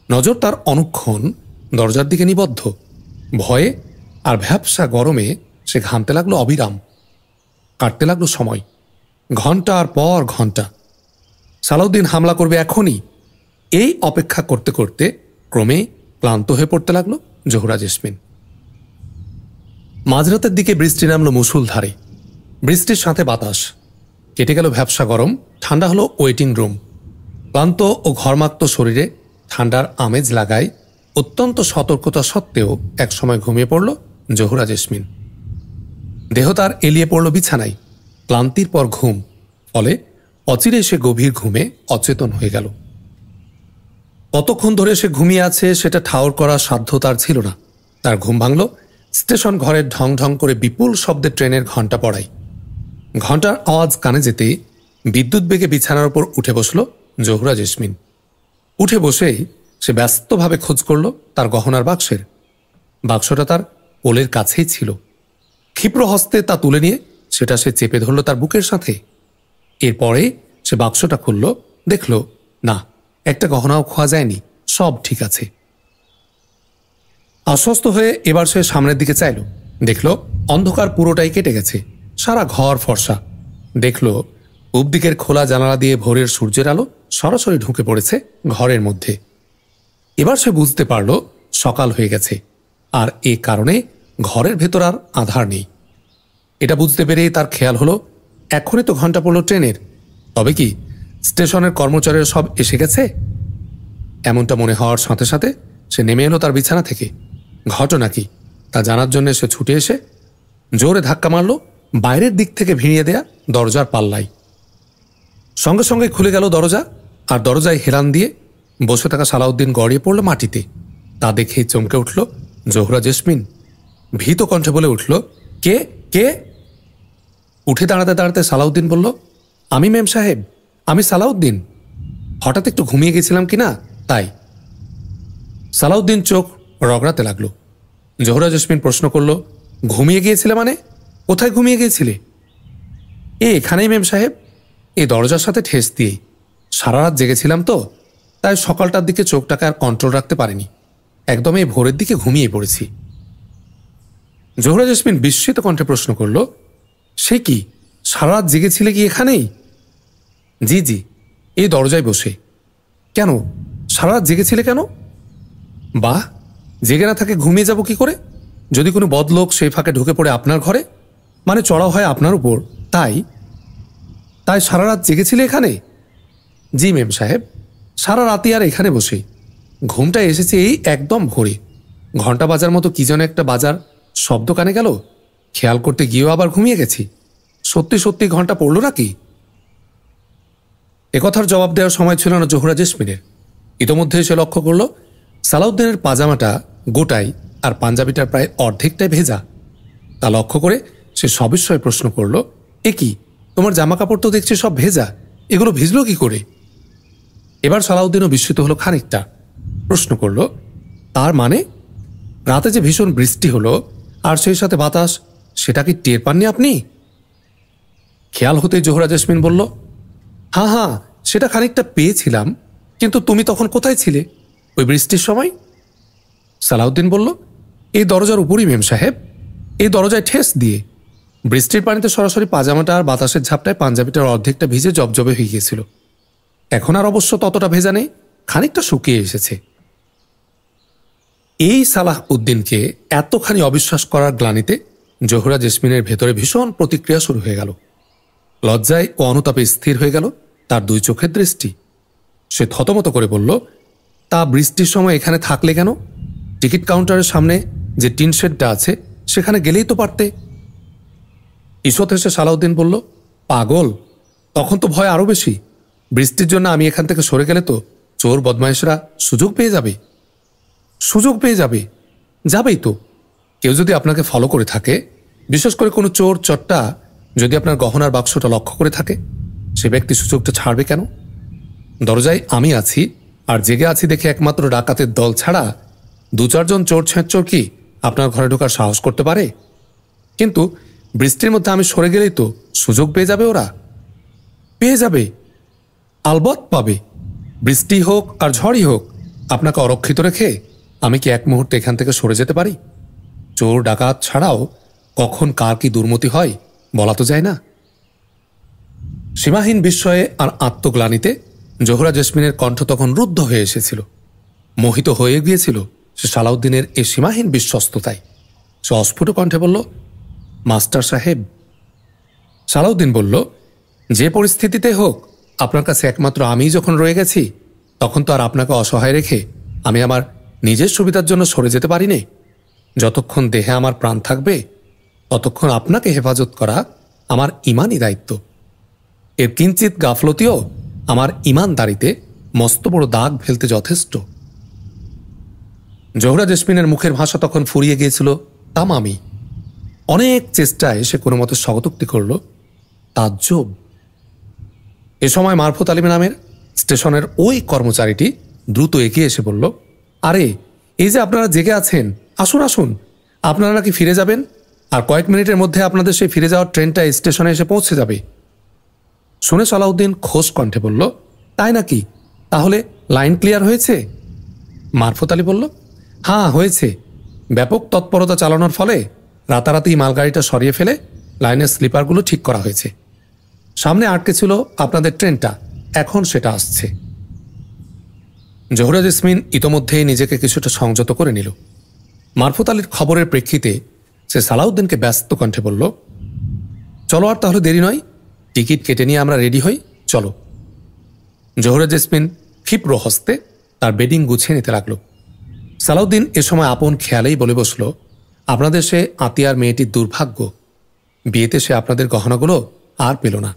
নজর তার অনুক্ষণ দরজার দিকে নিবদ্ধ। ভয়ে আর ভ্যাপসা গরমে সে ঘামতে লাগলো অবিরাম। কাটতে লাগলো সময়, ঘন্টার পর ঘন্টা। সালাউদ্দিন হামলা করবে এখনই, এই অপেক্ষা করতে করতে ক্রমে ক্লান্ত হয়ে পড়তে লাগলো জোহরা জেসমিন। মাঝরাতের দিকে বৃষ্টি নামলো মুষলধারে। বৃষ্টির সাথে বাতাস। কেটে গেল ভ্যাপসা গরম, ঠান্ডা হলো ওয়েটিং রুম। ক্লান্ত ও ঘর্মাক্ত শরীরে ঠান্ডার আমেজ লাগায় অত্যন্ত সতর্কতা সত্ত্বেও একসময় ঘুমিয়ে পড়ল জোহরা জেসমিন। দেহ তার এলিয়ে পড়ল বিছানায়, ক্লান্তির পর ঘুম। ফলে অচিরে সে গভীর ঘুমে অচেতন হয়ে গেল। কতক্ষণ ধরে সে ঘুমিয়ে আছে সেটা ঠাউর করার সাধ্য তার ছিল না। তার ঘুম ভাঙল স্টেশন ঘরের ঢং ঢং করে বিপুল শব্দে ট্রেনের ঘণ্টা পড়ায়। ঘণ্টার আওয়াজ কানে যেতেই বিদ্যুৎ বেগে বিছানার উপর উঠে বসল জোহরা জেসমিন। উঠে বসেই সে ব্যস্তভাবে খোঁজ করল তার গহনার বাক্সের। বাক্সটা তার কোলের কাছেই ছিল। ক্ষিপ্র হস্তে তা তুলে নিয়ে সেটা সে চেপে ধরল তার বুকের সাথে। এরপরে সে বাক্সটা খুলল, দেখল না, একটা গহনাও খোয়া যায়নি, সব ঠিক আছে। আশ্বস্ত হয়ে এবার সে সামনের দিকে চাইল। দেখল অন্ধকার পুরোটাই কেটে গেছে, সারা ঘর ফর্সা। দেখল পূব দিকের খোলা জানালা দিয়ে ভোরের সূর্যের আলো সরাসরি ঢুকে পড়েছে ঘরের মধ্যে। এবার সে বুঝতে পারল সকাল হয়ে গেছে, আর এ কারণে ঘরের ভেতর আর আধার নেই। এটা বুঝতে পেরেই তার খেয়াল হলো এখনই তো ঘন্টা পড়ল ট্রেনের, তবে কি স্টেশনের কর্মচারীরা সব এসে গেছে? এমনটা মনে হওয়ার সাথে সাথে সে নেমে এলো তার বিছানা থেকে। ঘটনা কি তা জানার জন্য সে ছুটে এসে জোরে ধাক্কা মারল বাইরের দিক থেকে ভিড়িয়ে দেয়া দরজার পাল্লায়। সঙ্গে সঙ্গে খুলে গেল দরজা, আর দরজায় হেলান দিয়ে বসে থাকা সালাউদ্দিন গড়িয়ে পড়ল মাটিতে। তা দেখেই চমকে উঠল জোহরা জেসমিন। ভীত কণ্ঠে বলে উঠল, কে কে? উঠে দাঁড়াতে দাঁড়াতে সালাউদ্দিন বলল, আমি মেম সাহেব, আমি সালাউদ্দিন। হঠাৎ একটু ঘুমিয়ে গেছিলাম কিনা তাই। সালাউদ্দিন চোখ রগড়াতে লাগল। জোহরা জেসমিন প্রশ্ন করল, ঘুমিয়ে গিয়েছিলে মানে? কোথায় ঘুমিয়ে গিয়েছিলে? এখানেই মেম সাহেব, এই দরজার সাথে ঠেস দিয়েই। সারা রাত জেগেছিলাম তো, তাই সকালটার দিকে চোখটাকে আর কন্ট্রোল রাখতে পারিনি। একদম এই ভোরের দিকে ঘুমিয়ে পড়েছি। জোহরা জেসমিন বিস্মিত কণ্ঠে প্রশ্ন করল, সে কি, সারা রাত জেগেছিলে কি এখানেই? জি জি, এই দরজায় বসে। কেন, সারা রাত জেগেছিলে কেন? বাহ, জেগে না থাকে ঘুমিয়ে যাব কি করে? যদি কোনো বদলোক সেই ফাঁকে ঢুকে পড়ে আপনার ঘরে, মানে চড়া হয় আপনার উপর, তাই তাই সারা রাত জেগেছিলে এখানে? জি মেম সাহেব, সারা রাতি আর এখানে বসে। ঘুমটা এসেছে এই একদম ভোরে। ঘন্টা বাজার মতো কি যেন একটা বাজার শব্দ কানে গেল, খেয়াল করতে গিয়েও আবার ঘুমিয়ে গেছি। সত্যি সত্যি ঘন্টা পড়ল নাকি? একথার জবাব দেওয়ার সময় ছিল না জোহরা জেসমিনের। ইতোমধ্যে সে লক্ষ্য করল সালাউদ্দিনের পাজামাটা গোটাই আর পাঞ্জাবিটার প্রায় অর্ধেকটাই ভেজা। তা লক্ষ্য করে সে সবিস্ময়ে প্রশ্ন করল, এ কি, তোমার জামা কাপড় তো দেখছি সব ভেজা, এগুলো ভিজল কি করে? এবার সালাউদ্দিনও বিস্মিত হলো খানিকটা। প্রশ্ন করল, তার মানে? রাতে যে ভীষণ বৃষ্টি হলো আর সেই সাথে বাতাস, সেটা কি টের পাননি আপনি? খেয়াল হতেই জোহরা জেসমিন বলল, হ্যাঁ হ্যাঁ, সেটা খানিকটা পেয়েছিলাম, কিন্তু তুমি তখন কোথায় ছিলে ওই বৃষ্টির সময়? সালাউদ্দিন বলল, এই দরজার উপরই মেম সাহেব, এই দরজায় ঠেস দিয়ে। বৃষ্টির পানিতে সরাসরি পাজামাটা আর বাতাসের ঝাপটায় পাঞ্জাবিটার অর্ধেকটা ভিজে জবজবে হয়ে গিয়েছিল। এখন আর অবশ্য ততটা ভেজা নেই, খানিকটা শুকিয়ে এসেছে। এই সালাহ উদ্দিনকে এতখানি অবিশ্বাস করার গ্লানিতে জোহরা জেসমিনের ভেতরে ভীষণ প্রতিক্রিয়া শুরু হয়ে গেল। লজ্জায় ও অনুতাপে স্থির হয়ে গেল তার দুই চোখের দৃষ্টি। সে থতমত করে বলল, তা বৃষ্টির সময় এখানে থাকলে কেন? টিকিট কাউন্টারের সামনে যে টিন শেডটা আছে সেখানে গেলেই তো পারতে। ঈষৎ হেসে সালাউদ্দিন বলল, পাগল, তখন তো ভয় আরো বেশি। বৃষ্টির জন্য আমি এখান থেকে সরে গেলে তো চোর বদমাইশরা সুযোগ পেয়ে যাবে। সুযোগ পেয়ে যাবে? যাবেই তো। কেউ যদি আপনাকে ফলো করে থাকে, বিশেষ করে কোনো চোর চট্টা যদি আপনার গহনার বাক্সটা লক্ষ্য করে থাকে, সে ব্যক্তি সুযোগটা ছাড়বে কেন? দরজায় আমি আছি আর জেগে আছি দেখে একমাত্র ডাকাতের দল ছাড়া 2-4 জন চোর ছেঁচোর কি আপনার ঘরে ঢোকার সাহস করতে পারে? কিন্তু বৃষ্টির মধ্যে আমি সরে গেলেই তো সুযোগ পেয়ে যাবে ওরা। পেয়ে যাবে, আলবৎ পাবে। বৃষ্টি হোক আর ঝড়ই হোক, আপনাকে অরক্ষিত রেখে আমি কি এক মুহূর্তে এখান থেকে সরে যেতে পারি? চোর ডাকাত ছাড়াও কখন কার কি দুর্মতি হয় বলা তো যায় না। সীমাহীন বিস্ময়ে আর আত্মগ্লানিতে জোহরা জেসমিনের কণ্ঠ তখন রুদ্ধ হয়ে এসেছিল। মোহিত হয়ে গিয়েছিল সে সালাউদ্দিনের এই সীমাহীন বিশ্বস্ততায়। সে অস্ফুট কণ্ঠে বলল, মাস্টার সাহেব। সালাউদ্দিন বলল, যে পরিস্থিতিতে হোক আপনার কাছে একমাত্র আমিই যখন রয়ে গেছি, তখন তো আর আপনাকে অসহায় রেখে আমি আমার নিজের সুবিধার জন্য সরে যেতে পারি নে। যতক্ষণ দেহে আমার প্রাণ থাকবে ততক্ষণ আপনাকে হেফাজত করা আমার ইমানই দায়িত্ব। এর কিঞ্চিত গাফলতিও আমার ইমানদারিতে মস্ত বড় দাগ ফেলতে যথেষ্ট। জোহরা জেসমিনের মুখের ভাষা তখন ফুরিয়ে গিয়েছিল তামামি। অনেক চেষ্টায় সে কোনো মতে স্বগতোক্তি করল, তাজ্জব। এ সময় মারফত আলী নামের স্টেশনের ওই কর্মচারীটি দ্রুত এগিয়ে এসে বলল, আরে এই যে আপনারা জেগে আছেন, আসুন আসুন, আপনারা নাকি ফিরে যাবেন, আর কয়েক মিনিটের মধ্যে আপনাদের সেই ফিরে যাওয়ার ট্রেনটা স্টেশনে এসে পৌঁছে যাবে। শুনে সালাউদ্দিন খোশ কণ্ঠে বলল, তাই নাকি? তাহলে লাইন ক্লিয়ার হয়েছে? মারফত আলী বলল, হ্যাঁ হয়েছে। ব্যাপক তৎপরতা চালানোর ফলে রাতারাতি মালগাড়িটা সরিয়ে ফেলে লাইনের স্লিপারগুলো ঠিক করা হয়েছে। সামনে আটকে ছিল আপনাদের ট্রেনটা, এখন সেটা আসছে। জোহরা জেসমিন ইতোমধ্যেই নিজেকে কিছুটা সংযত করে নিল। মারফত আলীর খবরের প্রেক্ষিতে সে সালাউদ্দিনকে ব্যস্ত কণ্ঠে বলল, চলো আর তাহলে দেরি নয়, টিকিট কেটে নিয়ে আমরা রেডি হই, চলো। জোহরা জেসমিন ক্ষিপ্র হস্তে তার বেডিং গুছিয়ে নিতে লাগল। সালাউদ্দিন এ সময় আপন খেয়ালেই বলে বসল, আপনাদের সে আতিয়ার মেয়েটির দুর্ভাগ্য, বিয়েতে সে আপনাদের গহনাগুলো আর পেল না।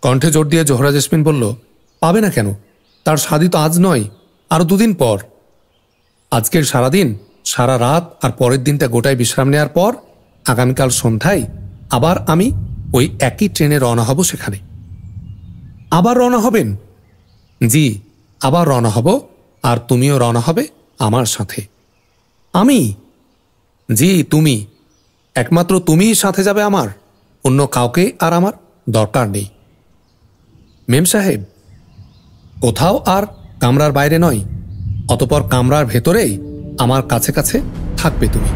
কণ্ঠে জোর দিয়ে জোহরা জেসমিন বলল, পাবে না কেন? তার শাদী তো আজ নয়, আরও 2 দিন পর। আজকের সারাদিন, সারা রাত আর পরের দিনটা গোটায় বিশ্রাম নেওয়ার পর আগামীকাল সন্ধ্যায় আবার আমি ওই একই ট্রেনে রওনা হব সেখানে। আবার রওনা হবেন? জি, আবার রওনা হব, আর তুমিও রওনা হবে আমার সাথে। আমি? জি, তুমি। একমাত্র তুমিই সাথে যাবে আমার, অন্য কাউকে আর আমার দরকার নেই। মেম সাহেব, কোথাও আর কামরার বাইরে নয়, অতপর কামরার ভেতরেই আমার কাছে কাছে থাকবে তুমি।